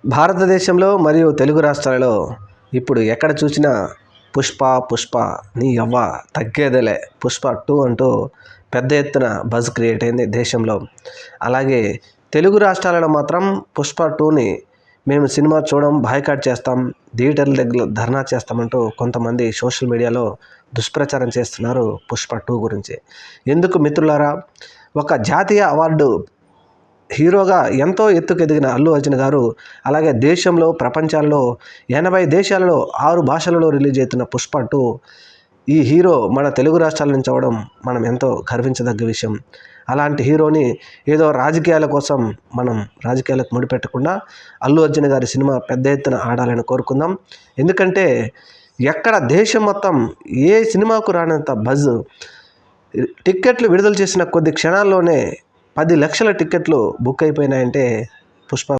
భారతదేశంలో మరియు తెలుగు రాష్ట్రాలలో ఇప్పుడు ఎక్కడ చూసినా పుష్ప నీ యవ్వ తగ్గేదేలే పుష్ప 2 అంటూ పెద్ద ఎత్తున బజ్ క్రియేట్ అయింది దేశంలో. అలాగే తెలుగు రాష్ట్రాలలో మాత్రం పుష్ప 2ని మేము సినిమా చూడడం బాయ్కాట్ చేస్తాం, థియేటర్ల దగ్గర ధర్నా చేస్తామంటూ కొంతమంది సోషల్ మీడియాలో దుష్ప్రచారం చేస్తున్నారు పుష్ప 2 గురించి. ఎందుకు మిత్రులారా, ఒక జాతీయ అవార్డు హీరోగా ఎంతో ఎత్తుకు ఎదిగిన అల్లు అర్జున్ గారు, అలాగే దేశంలో ప్రపంచాల్లో 80 దేశాలలో 6 భాషలలో రిలీజ్ అవుతున్న పుష్ప 2 ఈ హీరో మన తెలుగు రాష్ట్రాల నుంచి అవడం మనం ఎంతో గర్వించదగ్గ విషయం. అలాంటి హీరోని ఏదో రాజకీయాల కోసం మనం రాజకీయాలకు ముడిపెట్టకుండా అల్లు అర్జున్ గారి సినిమా పెద్ద ఎత్తున ఆడాలని కోరుకుందాం. ఎందుకంటే ఎక్కడ దేశం మొత్తం ఏ సినిమాకు రానంత బజ్, టిక్కెట్లు విడుదల చేసిన కొద్ది క్షణాల్లోనే 10 లక్షల టిక్కెట్లు బుక్ అయిపోయినాయంటే పుష్ప